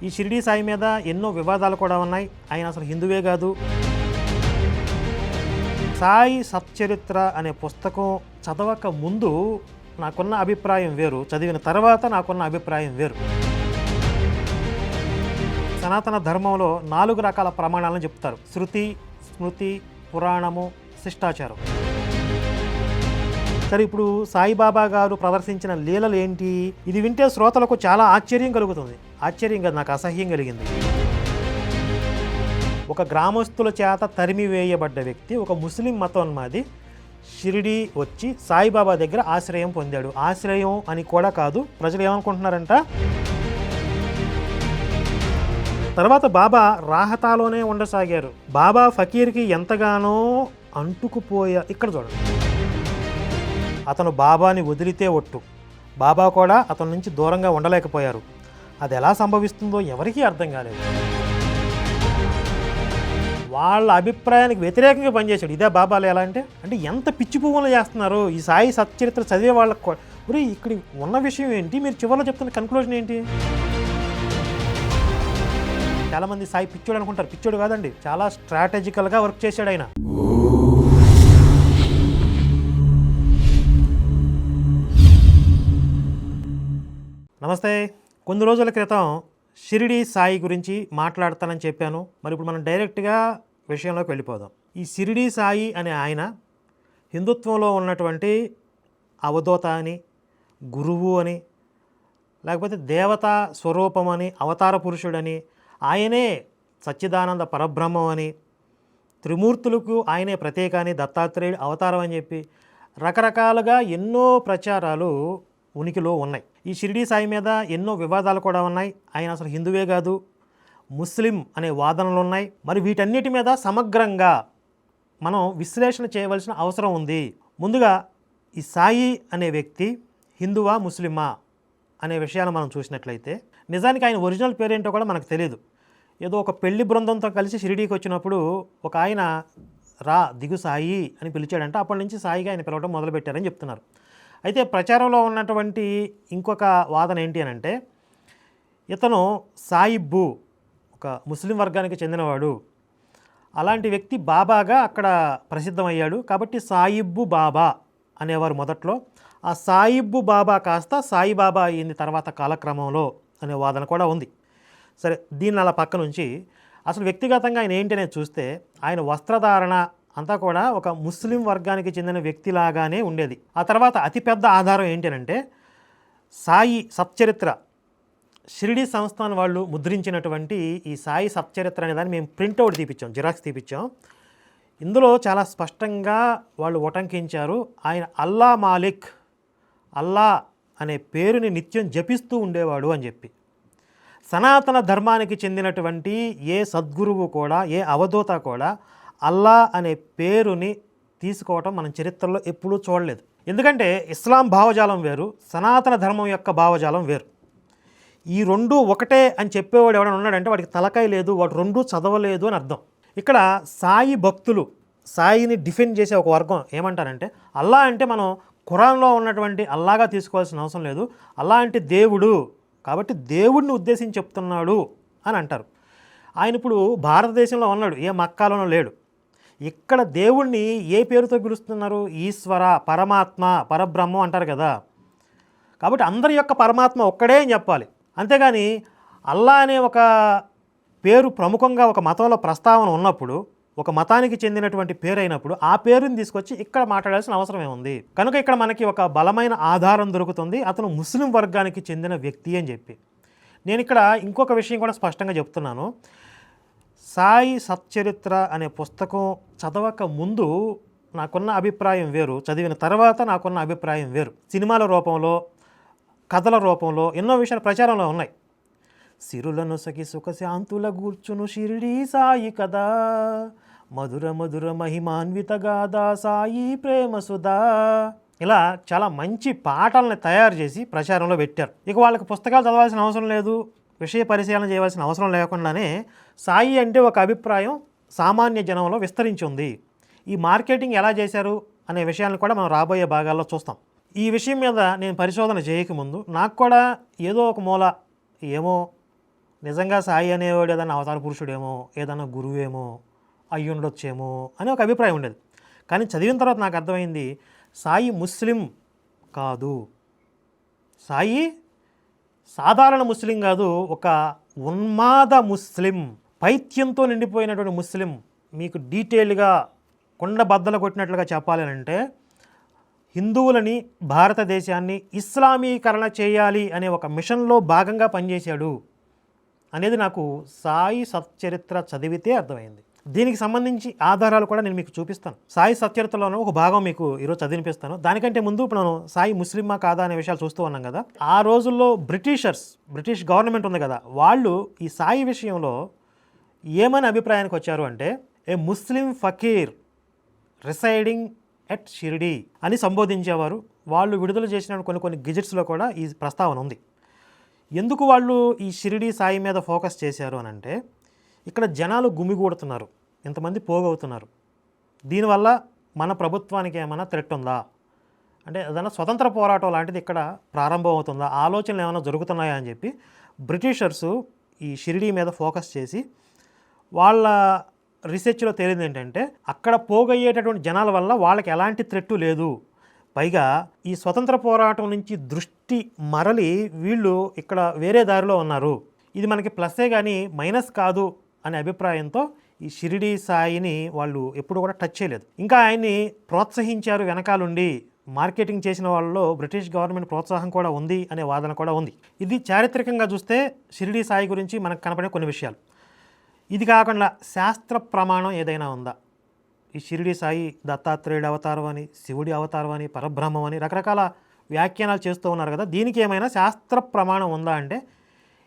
ఈ షిరిడీ సాయి మీద ఎన్నో వివాదాలు కూడా ఉన్నాయి. ఆయన అసలు హిందువే కాదు. సాయి సచ్చరిత్ర అనే పుస్తకం చదవక ముందు నాకున్న అభిప్రాయం వేరు, చదివిన తర్వాత నాకున్న అభిప్రాయం వేరు. సనాతన ధర్మంలో 4 రకాల ప్రమాణాలను చెప్తారు: శృతి, స్మృతి, పురాణము, శిష్టాచారం. సరే, ఇప్పుడు సాయిబాబా గారు ప్రదర్శించిన లీలలు ఏంటి? ఇది వింటే శ్రోతలకు చాలా ఆశ్చర్యం కలుగుతుంది. ఆశ్చర్యం కాదు, నాకు అసహ్యం కలిగింది. ఒక గ్రామస్తుల చేత తరిమి వేయబడ్డ వ్యక్తి, ఒక ముస్లిం మతోన్మాది షిరిడీ వచ్చి సాయిబాబా దగ్గర ఆశ్రయం పొందాడు. ఆశ్రయం అని కూడా కాదు, ప్రజలు ఏమనుకుంటున్నారంట, తర్వాత బాబా రాహతాలోనే ఉండసాగారు. బాబా ఫకీర్కి ఎంతగానో అంటుకుపోయా. ఇక్కడ చూడండి, అతను బాబాని వదిలితే ఒట్టు, బాబా కూడా అతని నుంచి దూరంగా ఉండలేకపోయారు. అది ఎలా సంభవిస్తుందో ఎవరికీ అర్థం కాలేదు. వాళ్ళ అభిప్రాయానికి వ్యతిరేకంగా పనిచేశాడు. ఇదే బాబాలు ఎలా అంటే ఎంత పిచ్చి పువ్వులు చేస్తున్నారు ఈ సాయి సచ్చరిత్ర చదివే వాళ్ళకు. ఇక్కడ ఉన్న విషయం ఏంటి, మీరు చివరిలో చెప్తున్న కన్క్లూజన్ ఏంటి? చాలామంది సాయి పిచ్చోడు అనుకుంటారు. పిచ్చోడు కాదండి, చాలా స్ట్రాటజికల్గా వర్క్ చేశాడు ఆయన. నమస్తే. కొన్ని రోజుల క్రితం షిరిడీ సాయి గురించి మాట్లాడతానని చెప్పాను. మరి ఇప్పుడు మనం డైరెక్ట్గా విషయంలోకి వెళ్ళిపోదాం. ఈ షిరిడీ సాయి అనే ఆయన హిందుత్వంలో ఉన్నటువంటి అవధూత అని, గురువు అని, లేకపోతే దేవతా స్వరూపం అని, అవతార పురుషుడని, ఆయనే సచ్చిదానంద పరబ్రహ్మం అని, త్రిమూర్తులకు ఆయనే ప్రత్యేక అని, దత్తాత్రేయుడు అవతారం అని చెప్పి రకరకాలుగా ఎన్నో ప్రచారాలు ఉనికిలో ఉన్నాయి. ఈ షిరిడీ సాయి మీద ఎన్నో వివాదాలు కూడా ఉన్నాయి. ఆయన అసలు హిందువే కాదు, ముస్లిం అనే వాదనలు ఉన్నాయి. మరి వీటన్నిటి మీద సమగ్రంగా మనం విశ్లేషణ చేయవలసిన అవసరం ఉంది. ముందుగా ఈ సాయి అనే వ్యక్తి హిందువా ముస్లిమా అనే విషయాన్ని మనం చూసినట్లయితే, నిజానికి ఆయన ఒరిజినల్ పేరేంటో కూడా మనకు తెలియదు. ఏదో ఒక పెళ్లి బృందంతో కలిసి షిరిడీకి వచ్చినప్పుడు ఒక ఆయన దిగు సాయి అని పిలిచాడంట. అప్పటి నుంచి సాయిగా ఆయన పిలవడం మొదలుపెట్టారని చెప్తున్నారు. అయితే ప్రచారంలో ఉన్నటువంటి ఇంకొక వాదన ఏంటి అని అంటే, ఇతను సాయిబ్బు, ఒక ముస్లిం వర్గానికి చెందినవాడు. అలాంటి వ్యక్తి బాబాగా అక్కడ ప్రసిద్ధమయ్యాడు. కాబట్టి సాయిబ్బు బాబా అనేవారు మొదట్లో. ఆ సాయిబ్బు బాబా కాస్త సాయిబాబా అయింది తర్వాత కాలక్రమంలో అనే వాదన కూడా ఉంది. సరే, దీన్ని అలా పక్క నుంచి అసలు వ్యక్తిగతంగా ఆయన ఏంటి అనేది చూస్తే, ఆయన వస్త్రధారణ అంతా కూడా ఒక ముస్లిం వర్గానికి చెందిన వ్యక్తిలాగానే ఉండేది. ఆ తర్వాత అతిపెద్ద ఆధారం ఏంటంటే, సాయి సచ్చరిత్ర షిరిడీ సంస్థాన్ వాళ్ళు ముద్రించినటువంటి ఈ సాయి సచ్చరిత్ర అనే దాన్ని మేము ప్రింట్అవుట్ తీపిచ్చాం, జిరాక్స్ తీపిచ్చాం. ఇందులో చాలా స్పష్టంగా వాళ్ళు ఉటంకించారు, ఆయన అల్లా మాలిక్, అల్లా అనే పేరుని నిత్యం జపిస్తూ ఉండేవాడు అని చెప్పి. సనాతన ధర్మానికి చెందినటువంటి ఏ సద్గురువు కూడా, ఏ అవధూత కూడా అల్లా అనే పేరుని తీసుకోవటం మనం చరిత్రలో ఎప్పుడూ చూడలేదు. ఎందుకంటే ఇస్లాం భావజాలం వేరు, సనాతన ధర్మం యొక్క భావజాలం వేరు. ఈ రెండు ఒకటే అని చెప్పేవాడు ఎవడైనా ఉన్నాడంటే వాడికి తలకాయ లేదు, వాడు రెండు చదవలేదు అని అర్థం. ఇక్కడ సాయి భక్తులు సాయిని డిఫెండ్ చేసే ఒక వర్గం ఏమంటారంటే, అల్లా అంటే మనం ఖురాన్లో ఉన్నటువంటి అల్లాగా తీసుకోవాల్సిన అవసరం లేదు, అల్లా అంటే దేవుడు, కాబట్టి దేవుడిని ఉద్దేశించి చెప్తున్నాడు అని అంటారు. ఆయన ఇప్పుడు భారతదేశంలో ఉన్నాడు, ఏ మక్కాలోనూ లేడు. ఇక్కడ దేవుణ్ణి ఏ పేరుతో పిలుస్తున్నారు? ఈశ్వర, పరమాత్మ, పరబ్రహ్మం అంటారు కదా. కాబట్టి అందరి యొక్క పరమాత్మ ఒక్కడే అని చెప్పాలి. అంతేగాని అల్లా అనే ఒక పేరు ప్రముఖంగా ఒక మతంలో ప్రస్తావన ఉన్నప్పుడు, ఒక మతానికి చెందినటువంటి పేరు అయినప్పుడు ఆ పేరుని తీసుకొచ్చి ఇక్కడ మాట్లాడాల్సిన అవసరం ఏముంది? కనుక ఇక్కడ మనకి ఒక బలమైన ఆధారం దొరుకుతుంది, అతను ముస్లిం వర్గానికి చెందిన వ్యక్తి అని చెప్పి. నేను ఇక్కడ ఇంకొక విషయం కూడా స్పష్టంగా చెప్తున్నాను. సాయి సచ్చరిత్ర అనే పుస్తకం చదవక ముందు నాకున్న అభిప్రాయం వేరు, చదివిన తర్వాత నాకున్న అభిప్రాయం వేరు. సినిమాల రూపంలో, కథల రూపంలో ఎన్నో విషయాలు ప్రచారంలో ఉన్నాయి. సిరులను సఖి సుఖశాంతుల గూర్చును షిరిడీ సాయి కదా, మధుర మధుర మహిమాన్విత గాథా సాయి ప్రేమ సుధా, ఇలా చాలా మంచి పాటల్ని తయారు చేసి ప్రచారంలో పెట్టారు. ఇక వాళ్ళకి పుస్తకాలు చదవాల్సిన అవసరం లేదు, విషయ పరిశీలన చేయవలసిన అవసరం లేకుండానే సాయి అంటే ఒక అభిప్రాయం సామాన్య జనంలో విస్తరించి ఉంది. ఈ మార్కెటింగ్ ఎలా చేశారు అనే విషయాన్ని కూడా మనం రాబోయే భాగాల్లో చూస్తాం. ఈ విషయం మీద నేను పరిశోధన చేయకముందు నాకు కూడా ఏదో ఒక మూల ఏమో నిజంగా సాయి అనేవాడు ఏదైనా అవతార పురుషుడేమో, ఏదైనా గురువేమో అయ్యి ఉండొచ్చేమో అని ఒక అభిప్రాయం ఉండేది. కానీ చదివిన తర్వాత నాకు అర్థమైంది, సాయి ముస్లిం కాదు, సాయి సాధారణ ముస్లిం కాదు, ఒక ఉన్మాద ముస్లిం, పైత్యంతో నిండిపోయినటువంటి ముస్లిం. మీకు డీటెయిల్గా కొండ బద్దలు కొట్టినట్లుగా చెప్పాలి అంటే, హిందువులని, భారతదేశాన్ని ఇస్లామీకరణ చేయాలి అనే ఒక మిషన్లో భాగంగా పనిచేశాడు అనేది నాకు సాయి సచ్చరిత్ర చదివితే అర్థమైంది. దీనికి సంబంధించి ఆధారాలు కూడా నేను మీకు చూపిస్తాను. సాయి సచ్చరిత్రలోనూ ఒక భాగం మీకు ఈరోజు చదివినిపిస్తాను. దానికంటే ముందు ఇప్పుడు మనం సాయి ముస్లిమా కాదా అనే విషయాలు చూస్తూ ఉన్నాం కదా. ఆ రోజుల్లో బ్రిటిష్ గవర్నమెంట్ ఉంది కదా, వాళ్ళు ఈ సాయి విషయంలో ఏమని అభిప్రాయానికి వచ్చారు అంటే, ఏ ముస్లిం ఫకీర్ రిసైడింగ్ ఎట్ షిరిడి అని సంబోధించేవారు. వాళ్ళు విడుదల చేసిన కొన్ని గెజెట్స్లో కూడా ఈ ప్రస్తావన ఉంది. ఎందుకు వాళ్ళు ఈ షిరిడి సాయి మీద ఫోకస్ చేశారు అని అంటే, ఇక్కడ జనాలు గుమిగూడుతున్నారు, ఇంతమంది పోగవుతున్నారు, దీనివల్ల మన ప్రభుత్వానికి ఏమైనా థ్రెట్ ఉందా అంటే, ఏదైనా స్వతంత్ర పోరాటం లాంటిది ఇక్కడ ప్రారంభం అవుతుందా, ఆలోచనలు ఏమైనా జరుగుతున్నాయా అని చెప్పి బ్రిటిషర్సు ఈ షిరిడి మీద ఫోకస్ చేసి, వాళ్ళ రీసెర్చ్లో తేలింది ఏంటంటే, అక్కడ పోగయ్యేటటువంటి జనాల వల్ల వాళ్ళకి ఎలాంటి థ్రెట్టు లేదు, పైగా ఈ స్వతంత్ర పోరాటం నుంచి దృష్టి మరలి వీళ్ళు ఇక్కడ వేరే దారిలో ఉన్నారు, ఇది మనకి ప్లస్సే కానీ మైనస్ కాదు అనే అభిప్రాయంతో ఈ షిరిడి సాయిని వాళ్ళు ఎప్పుడు కూడా టచ్ చేయలేదు. ఇంకా ఆయన్ని ప్రోత్సహించారు వెనకాలండి, మార్కెటింగ్ చేసిన వాళ్ళలో బ్రిటిష్ గవర్నమెంట్ ప్రోత్సాహం కూడా ఉంది అనే వాదన కూడా ఉంది. ఇది చారిత్రకంగా చూస్తే షిరిడి సాయి గురించి మనకు కనపడే కొన్ని విషయాలు. ఇది కాకుండా శాస్త్ర ప్రమాణం ఏదైనా ఉందా, ఈ షిరిడి సాయి దత్తాత్రేయుడు అవతారం అని, శివుడి అవతారం అని, పరబ్రహ్మం అని రకరకాల వ్యాఖ్యానాలు చేస్తూ ఉన్నారు కదా, దీనికి ఏమైనా శాస్త్ర ప్రమాణం ఉందా అంటే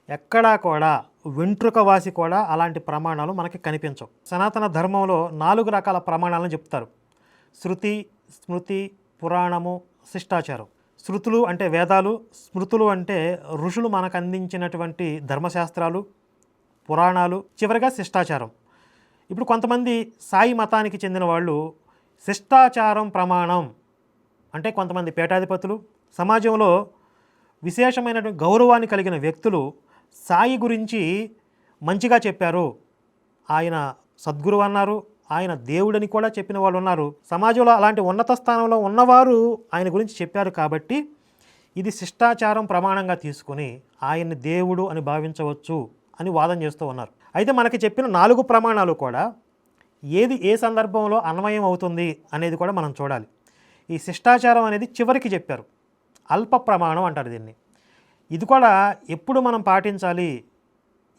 ఎక్కడా కూడా వెంట్రుకవాసి కూడా అలాంటి ప్రమాణాలు మనకి కనిపించవు. సనాతన ధర్మంలో 4 రకాల ప్రమాణాలను చెప్తారు: శృతి, స్మృతి, పురాణము, శిష్టాచారం. శృతులు అంటే వేదాలు, స్మృతులు అంటే ఋషులు మనకు అందించినటువంటి ధర్మశాస్త్రాలు, పురాణాలు, చివరిగా శిష్టాచారం. ఇప్పుడు కొంతమంది సాయి మతానికి చెందిన వాళ్ళు శిష్టాచారం ప్రమాణం అంటే, కొంతమంది పీఠాధిపతులు, సమాజంలో విశేషమైనటువంటి గౌరవాన్ని కలిగిన వ్యక్తులు సాయి గురించి మంచిగా చెప్పారు, ఆయన సద్గురువు అన్నారు, ఆయన దేవుడని కూడా చెప్పిన వాళ్ళు ఉన్నారు, సమాజంలో అలాంటి ఉన్నత స్థానంలో ఉన్నవారు ఆయన గురించి చెప్పారు కాబట్టి ఇది శిష్టాచారం ప్రమాణంగా తీసుకుని ఆయన్ని దేవుడు అని భావించవచ్చు అని వాదన చేస్తూ ఉన్నారు. అయితే మనకి చెప్పిన 4 ప్రమాణాలు కూడా ఏది ఏ సందర్భంలో అన్వయం అవుతుంది అనేది కూడా మనం చూడాలి. ఈ శిష్టాచారం అనేది చివరికి చెప్పారు, అల్ప ప్రమాణం అంటారు దీన్ని. ఇది కూడా ఎప్పుడు మనం పాటించాలి,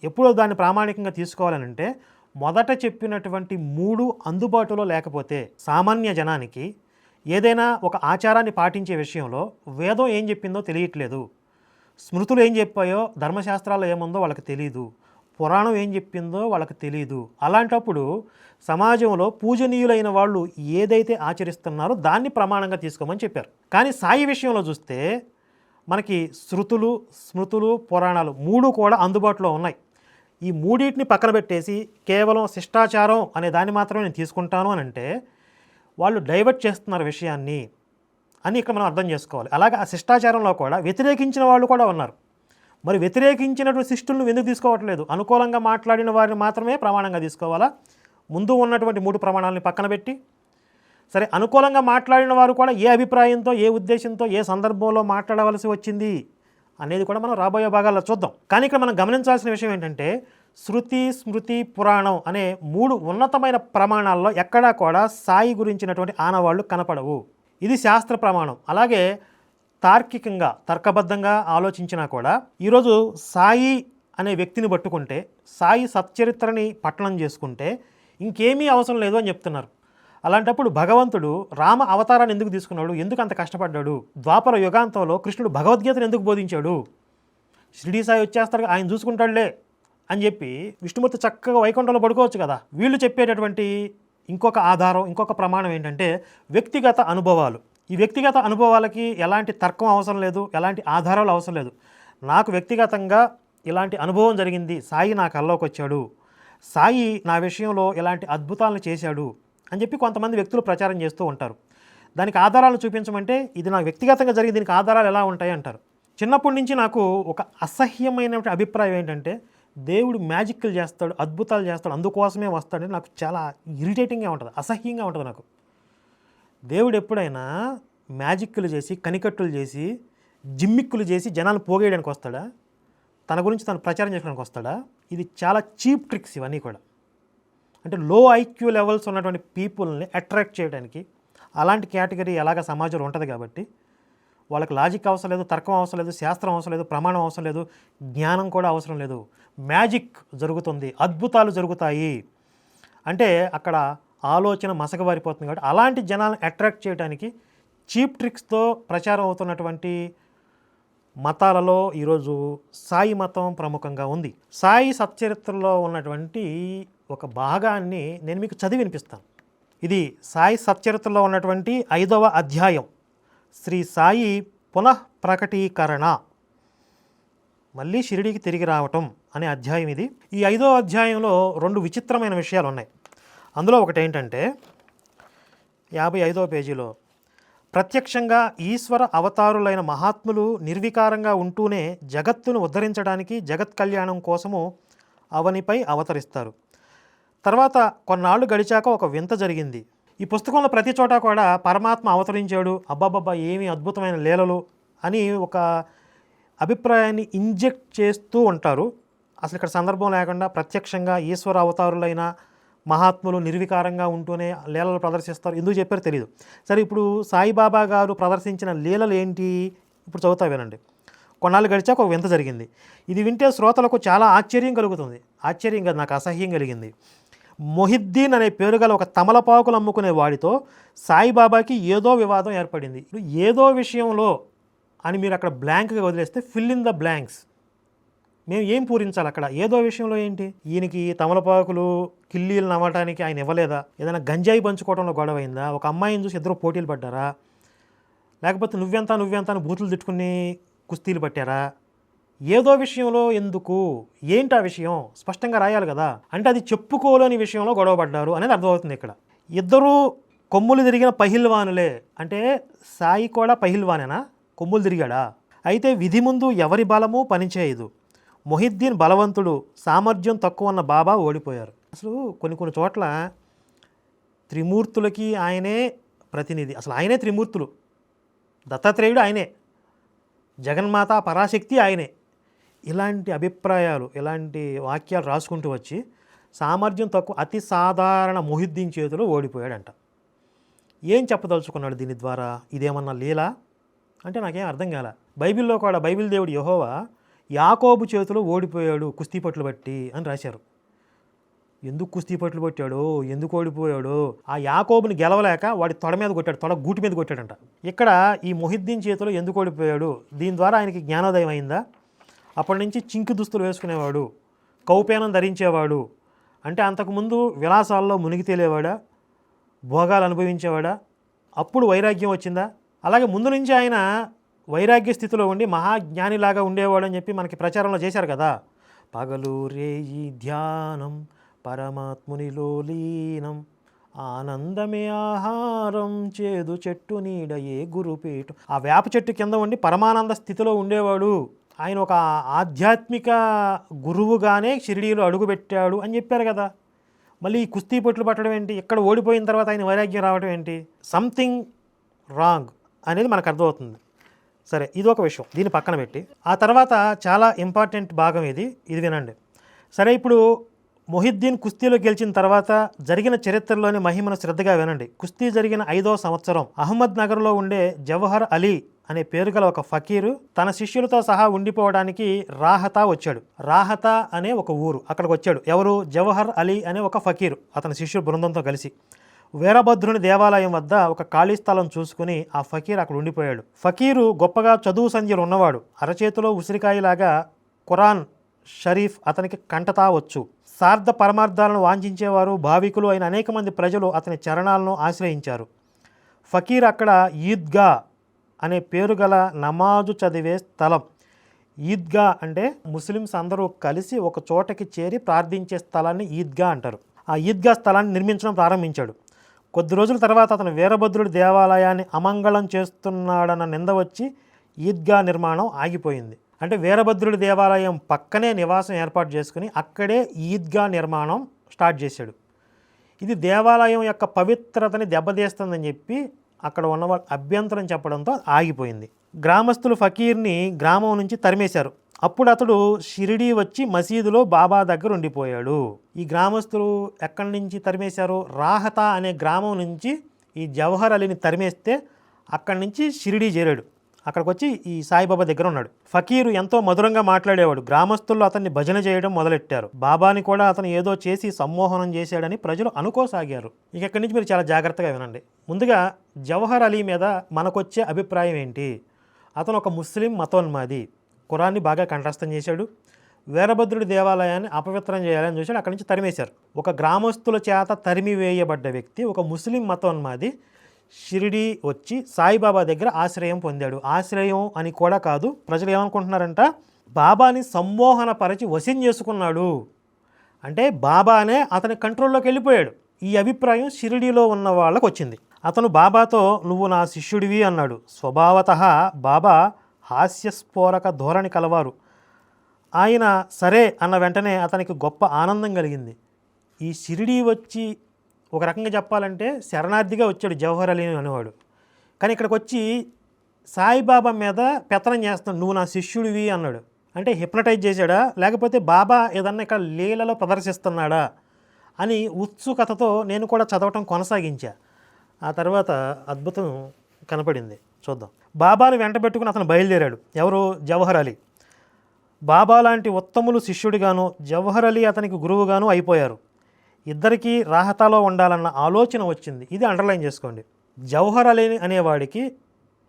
ఎప్పుడు దాన్ని ప్రామాణికంగా తీసుకోవాలనంటే, మొదట చెప్పినటువంటి 3 అందుబాటులో లేకపోతే, సామాన్య జనానికి ఏదైనా ఒక ఆచారాన్ని పాటించే విషయంలో వేదం ఏం చెప్పిందో తెలియట్లేదు, స్మృతులు ఏం చెప్పాయో ధర్మశాస్త్రాల్లో ఏముందో వాళ్ళకి తెలియదు, పురాణం ఏం చెప్పిందో వాళ్ళకి తెలియదు, అలాంటప్పుడు సమాజంలో పూజనీయులైన వాళ్ళు ఏదైతే ఆచరిస్తున్నారో దాన్ని ప్రమాణంగా తీసుకోమని చెప్పారు. కానీ సాయి విషయంలో చూస్తే మనకి శృతులు, స్మృతులు, పురాణాలు 3 కూడా అందుబాటులో ఉన్నాయి. ఈ 3టిని పక్కన పెట్టేసి కేవలం శిష్టాచారం అనే దాన్ని మాత్రమే నేను తీసుకుంటాను అని అంటే వాళ్ళు డైవర్ట్ చేస్తున్నారు విషయాన్ని అని ఇక్కడ మనం అర్థం చేసుకోవాలి. అలాగే ఆ శిష్టాచారంలో కూడా వ్యతిరేకించిన వాళ్ళు కూడా ఉన్నారు. మరి వ్యతిరేకించినటువంటి శిష్టులను ఎందుకు తీసుకోవట్లేదు? అనుకూలంగా మాట్లాడిన వారిని మాత్రమే ప్రమాణంగా తీసుకోవాలా? ముందు ఉన్నటువంటి 3 ప్రమాణాలని పక్కన పెట్టి, సరే అనుకూలంగా మాట్లాడిన వారు కూడా ఏ అభిప్రాయంతో, ఏ ఉద్దేశంతో, ఏ సందర్భంలో మాట్లాడవలసి వచ్చింది అనేది కూడా మనం రాబోయే భాగాల్లో చూద్దాం. కానీ ఇక్కడ మనం గమనించాల్సిన విషయం ఏంటంటే, శృతి, స్మృతి, పురాణం అనే 3 ఉన్నతమైన ప్రమాణాల్లో ఎక్కడా కూడా సాయి గురించినటువంటి ఆనవాళ్ళు కనపడవు. ఇది శాస్త్ర ప్రమాణం. అలాగే తార్కికంగా, తర్కబద్ధంగా ఆలోచించినా కూడా ఈరోజు సాయి అనే వ్యక్తిని పట్టుకుంటే, సాయి సచ్చరిత్రని పఠనం చేసుకుంటే ఇంకేమీ అవసరం లేదు అని చెప్తున్నారు. అలాంటప్పుడు భగవంతుడు రామ అవతారాన్ని ఎందుకు తీసుకున్నాడు, ఎందుకు అంత కష్టపడ్డాడు, ద్వాపర యుగాంతంలో కృష్ణుడు భగవద్గీతను ఎందుకు బోధించాడు, షిరిడి సాయి వచ్చేస్తాడు ఆయన చూసుకుంటాడులే అని చెప్పి విష్ణుమూర్తి చక్కగా వైకుంఠంలో పడుకోవచ్చు కదా. వీళ్ళు చెప్పేటటువంటి ఇంకొక ఆధారం, ఇంకొక ప్రమాణం ఏంటంటే వ్యక్తిగత అనుభవాలు. ఈ వ్యక్తిగత అనుభవాలకి ఎలాంటి తర్కం అవసరం లేదు, ఎలాంటి ఆధారాలు అవసరం లేదు. నాకు వ్యక్తిగతంగా ఇలాంటి అనుభవం జరిగింది, సాయి నా కల్లోకి వచ్చాడు, సాయి నా విషయంలో ఇలాంటి అద్భుతాలను చేశాడు అని చెప్పి కొంతమంది వ్యక్తులు ప్రచారం చేస్తూ ఉంటారు. దానికి ఆధారాలు చూపించమంటే ఇది నాకు వ్యక్తిగతంగా జరిగి దీనికి ఆధారాలు ఎలా ఉంటాయి అంటారు. చిన్నప్పటి నుంచి నాకు ఒక అసహ్యమైనటువంటి అభిప్రాయం ఏంటంటే, దేవుడు మ్యాజిక్లు చేస్తాడు, అద్భుతాలు చేస్తాడు, అందుకోసమే వస్తాడని నాకు చాలా ఇరిటేటింగ్గా ఉంటుంది, అసహ్యంగా ఉంటుంది నాకు. దేవుడు ఎప్పుడైనా మ్యాజిక్లు చేసి, కనికట్టులు చేసి, జిమ్మిక్కులు చేసి జనాలు పోగేయడానికి వస్తాడా? తన గురించి తను ప్రచారం చేసుకోవడానికి వస్తాడా? ఇది చాలా చీప్ ట్రిక్స్ ఇవన్నీ కూడా. అంటే లో ఐక్యూ లెవెల్స్ ఉన్నటువంటి పీపుల్ని అట్రాక్ట్ చేయడానికి. అలాంటి కేటగిరీ ఎలాగ సమాజంలో ఉంటుంది కాబట్టి వాళ్ళకి లాజిక్ అవసరం లేదు, తర్కం అవసరం లేదు, శాస్త్రం అవసరం లేదు, ప్రమాణం అవసరం లేదు, జ్ఞానం కూడా అవసరం లేదు. మ్యాజిక్ జరుగుతుంది, అద్భుతాలు జరుగుతాయి అంటే అక్కడ ఆలోచన మసకబారిపోతుంది. కాబట్టి అలాంటి జనాలను అట్రాక్ట్ చేయడానికి చీప్ ట్రిక్స్తో ప్రచారం అవుతున్నటువంటి మతాలలో ఈరోజు సాయి మతం ప్రముఖంగా ఉంది. సాయి సచ్చరిత్రలో ఉన్నటువంటి ఒక భాగాన్ని నేను మీకు చదివి వినిపిస్తాను. ఇది సాయి సచ్చరిత్రలో ఉన్నటువంటి 5వ అధ్యాయం, శ్రీ సాయి పునఃప్రకటీకరణ, మళ్ళీ షిరిడీకి తిరిగి రావటం అనే అధ్యాయం ఇది. ఈ 5వ అధ్యాయంలో 2 విచిత్రమైన విషయాలు ఉన్నాయి. అందులో ఒకటి ఏంటంటే 55వ పేజీలో, ప్రత్యక్షంగా ఈశ్వర అవతారులైన మహాత్ములు నిర్వికారంగా ఉంటూనే జగత్తును ఉద్ధరించడానికి, జగత్ కళ్యాణం కోసము అవనిపై అవతరిస్తారు. తర్వాత కొన్నాళ్ళు గడిచాక ఒక వింత జరిగింది. ఈ పుస్తకంలో ప్రతి చోట కూడా పరమాత్మ అవతరించాడు, అబ్బాబ్బా ఏమి అద్భుతమైన లీలలు అని ఒక అభిప్రాయాన్ని ఇంజెక్ట్ చేస్తూ ఉంటారు. అసలు ఇక్కడ సందర్భం లేకుండా ప్రత్యక్షంగా ఈశ్వర అవతారులైన మహాత్ములు నిర్వికారంగా ఉంటూనే లీలలు ప్రదర్శిస్తారు. ఎందుకు చెప్పారో తెలియదు. సరే, ఇప్పుడు సాయిబాబా గారు ప్రదర్శించిన లీలలు ఏంటి ఇప్పుడు చదువుతా వినండి. కొన్నాళ్ళు గడిచాక ఒక వింత జరిగింది. ఇది వింటే శ్రోతలకు చాలా ఆశ్చర్యం కలుగుతుంది. ఆశ్చర్యం కాదు, నాకు అసహ్యం కలిగింది. మొహిద్దీన్ అనే పేరు గల ఒక తమలపాకులు అమ్ముకునే వాడితో సాయిబాబాకి ఏదో వివాదం ఏర్పడింది. ఏదో విషయంలో అని మీరు అక్కడ బ్లాంక్గా వదిలేస్తే ఫిల్ ఇన్ ద బ్లాంక్స్. మేము ఏం పూరించాలి అక్కడ? ఏదో విషయంలో ఏంటి? ఈయనకి తమలపాకులు కిల్లీలు నవ్వటానికి ఆయన ఇవ్వలేదా? ఏదైనా గంజాయి పంచుకోవడంలో గొడవ అయిందా? ఒక అమ్మాయిని చూసి ఇద్దరు పోటీలు పడ్డారా? లేకపోతే నువ్వెంత అని బూతులు తిట్టుకుని కుస్తీలు పట్టారా? ఏదో విషయంలో ఎందుకు? ఏంటి ఆ విషయం? స్పష్టంగా రాయాలి కదా. అంటే అది చెప్పుకోలేని విషయంలో గొడవ పడ్డారు అనేది అర్థమవుతుంది ఇక్కడ. ఇద్దరు కొమ్ములు తిరిగిన పహిల్వానులే. అంటే సాయి కూడా పహిల్వానేనా? కొమ్ములు తిరిగాడా? అయితే విధి ముందు ఎవరి బలము పనిచేయదు. మొహిద్దీన్ బలవంతుడు, సామర్థ్యం తక్కువ ఉన్న బాబా ఓడిపోయారు. అసలు కొన్ని చోట్ల త్రిమూర్తులకి ఆయనే ప్రతినిధి. అసలు ఆయనే త్రిమూర్తులు. దత్తాత్రేయుడు ఆయనే, జగన్మాత పరాశక్తి ఆయనే. ఇలాంటి అభిప్రాయాలు, ఇలాంటి వాక్యాలు రాసుకుంటూ వచ్చి సామర్థ్యం తక్కువ అతి సాధారణ మొహిద్దీన్ చేతిలో ఓడిపోయాడంట. ఏం చెప్పదలుచుకున్నాడు దీని ద్వారా? ఇదేమన్నా లీలా అంటే నాకేం అర్థం కాల. బైబిల్లో కూడా బైబిల్ దేవుడు యెహోవా యాకోబు చేతిలో ఓడిపోయాడు కుస్తీ పట్లు బట్టి అని రాశారు. ఎందుకు కుస్తీ పట్లు పట్టాడో, ఎందుకు ఓడిపోయాడో, ఆ యాకోబుని గెలవలేక వాడి తొడ మీద కొట్టాడు, తొడ గూటి మీద కొట్టాడంట. ఇక్కడ ఈ మొహిద్దీన్ చేతిలో ఎందుకు ఓడిపోయాడు? దీని ద్వారా ఆయనకి జ్ఞానోదయం అయిందా? అప్పటి నుంచి చింకి దుస్తులు వేసుకునేవాడు, కౌపేనం ధరించేవాడు. అంటే అంతకుముందు విలాసాల్లో మునిగి తేలేవాడా? భోగాలు అనుభవించేవాడా? అప్పుడు వైరాగ్యం వచ్చిందా? అలాగే ముందు నుంచి ఆయన వైరాగ్య స్థితిలో ఉండి మహాజ్ఞానిలాగా ఉండేవాడు అని చెప్పి మనకి ప్రచారంలో చేశారు కదా. పగలు రేయి ధ్యానం, పరమాత్మునిలో లీనం, ఆనందమే ఆహారం, చేదు చెట్టు నీడ ఏ గురుపేటు. ఆ వేప చెట్టు కింద ఉండి పరమానంద స్థితిలో ఉండేవాడు. ఆయన ఒక ఆధ్యాత్మిక గురువుగానే షిరిడీలో అడుగుపెట్టాడు అని చెప్పారు కదా. మళ్ళీ ఈ కుస్తీ పట్లు పట్టడం ఏంటి? ఇక్కడ ఓడిపోయిన తర్వాత ఆయన వైరాగ్యం రావడం ఏంటి? సంథింగ్ రాంగ్ అనేది మనకు అర్థమవుతుంది. సరే, ఇది ఒక విషయం, దీన్ని పక్కన పెట్టి ఆ తర్వాత చాలా ఇంపార్టెంట్ భాగం ఇది వినండి. సరే, ఇప్పుడు మొహిద్దీన్ కుస్తీలో గెలిచిన తర్వాత జరిగిన చరిత్రలోని మహిమను శ్రద్ధగా వినండి. కుస్తీ జరిగిన 5వ సంవత్సరం అహ్మద్ నగర్లో ఉండే జవహర్ అలీ అనే పేరు గల ఒక ఫకీరు తన శిష్యులతో సహా ఉండిపోవడానికి రాహతా వచ్చాడు. రాహతా అనే ఒక ఊరు, అక్కడికి వచ్చాడు. ఎవరు? జవహర్ అలీ అనే ఒక ఫకీరు అతని శిష్యుల బృందంతో కలిసి వీరభద్రుని దేవాలయం వద్ద ఒక ఖాళీ స్థలం చూసుకుని ఆ ఫకీర్ అక్కడ ఉండిపోయాడు. ఫకీరు గొప్పగా చదువు సంధ్యలు ఉన్నవాడు. అరచేతిలో ఉసిరికాయలాగా ఖురాన్ షరీఫ్ అతనికి కంటతా వచ్చు. సార్థ పరమార్థాలను వాంఛించేవారు, భావికులు అయిన అనేక మంది ప్రజలు అతని చరణాలను ఆశ్రయించారు. ఫకీర్ అక్కడ ఈద్గా అనే పేరు గల నమాజు చదివే స్థలం. ఈద్గా అంటే ముస్లిమ్స్ అందరూ కలిసి ఒక చోటకి చేరి ప్రార్థించే స్థలాన్ని ఈద్గా అంటారు. ఆ ఈద్గా స్థలాన్ని నిర్మించడం ప్రారంభించాడు. కొద్ది రోజుల తర్వాత అతను వీరభద్రుడి దేవాలయాన్ని అమంగళం చేస్తున్నాడన్న నింద వచ్చి ఈద్గా నిర్మాణం ఆగిపోయింది. అంటే వీరభద్రుడి దేవాలయం పక్కనే నివాసం ఏర్పాటు చేసుకుని అక్కడే ఈద్గా నిర్మాణం స్టార్ట్ చేశాడు. ఇది దేవాలయం యొక్క పవిత్రతని దెబ్బతీస్తుందని చెప్పి అక్కడ ఉన్నవాళ్ళు అభ్యంతరం చెప్పడంతో ఆగిపోయింది. గ్రామస్తులు ఫకీర్ని గ్రామం నుంచి తరిమేశారు. అప్పుడు అతడు షిరిడీ వచ్చి మసీదులో బాబా దగ్గర ఉండిపోయాడు. ఈ గ్రామస్తులు ఎక్కడి నుంచి తరిమేశారు? రాహతా అనే గ్రామం నుంచి ఈ జవహర్ అలీని తరిమేస్తే అక్కడి నుంచి షిరిడీ చేరాడు. అక్కడికి వచ్చి ఈ సాయిబాబా దగ్గర ఉన్నాడు. ఫకీరు ఎంతో మధురంగా మాట్లాడేవాడు. గ్రామస్తులు అతన్ని భజన చేయడం మొదలెట్టారు. బాబాని కూడా అతను ఏదో చేసి సమ్మోహనం చేశాడని ప్రజలు అనుకోసాగారు. ఇక ఇక్కడి నుంచి మీరు చాలా జాగ్రత్తగా వినండి. ముందుగా జవహర్ అలీ మీద మనకొచ్చే అభిప్రాయం ఏంటి? అతను ఒక ముస్లిం మతోన్మాది. ఖురాన్ని బాగా కంఠస్థం చేశాడు. వీరభద్రుడి దేవాలయాన్ని అపవిత్రం చేయాలని చూశాడు. అక్కడి నుంచి తరిమేశారు. ఒక గ్రామస్తుల చేత తరిమివేయబడ్డ వ్యక్తి, ఒక ముస్లిం మతోన్మాది షిరిడీ వచ్చి సాయిబాబా దగ్గర ఆశ్రయం పొందాడు. ఆశ్రయం అని కూడా కాదు, ప్రజలు ఏమనుకుంటున్నారంట, బాబాని సమ్మోహనపరచి వశం చేసుకున్నాడు. అంటే బాబానే అతని కంట్రోల్లోకి వెళ్ళిపోయాడు. ఈ అభిప్రాయం షిరిడీలో ఉన్న వాళ్ళకు వచ్చింది. అతను బాబాతో నువ్వు నా శిష్యుడివి అన్నాడు. స్వభావతః బాబా హాస్యస్ఫోరక ధోరణి కలవారు. ఆయన సరే అన్న వెంటనే అతనికి గొప్ప ఆనందం కలిగింది. ఈ షిరిడీ వచ్చి ఒక రకంగా చెప్పాలంటే శరణార్థిగా వచ్చాడు జవహర్ అలీ అనేవాడు. కానీ ఇక్కడికి వచ్చి సాయిబాబా మీద పెత్తనం చేస్తున్నాడు. నువ్వు నా శిష్యుడివి అన్నాడు. అంటే హిప్నటైజ్ చేశాడా, లేకపోతే బాబా ఏదన్నా ఇక్కడ లీలలో ప్రదర్శిస్తున్నాడా అని ఉత్సుకతతో నేను కూడా చదవటం కొనసాగించా. ఆ తర్వాత అద్భుతం కనపడింది, చూద్దాం. బాబాను వెంటబెట్టుకుని అతను బయలుదేరాడు. ఎవరు? జవహర్ అలీ. బాబా లాంటి ఉత్తములు శిష్యుడిగాను, జవహర్ అలీ అతనికి గురువుగాను అయిపోయారు. ఇద్దరికీ రాహతాలో ఉండాలన్న ఆలోచన వచ్చింది. ఇది అండర్లైన్ చేసుకోండి. జవహర్ అలీ అనేవాడికి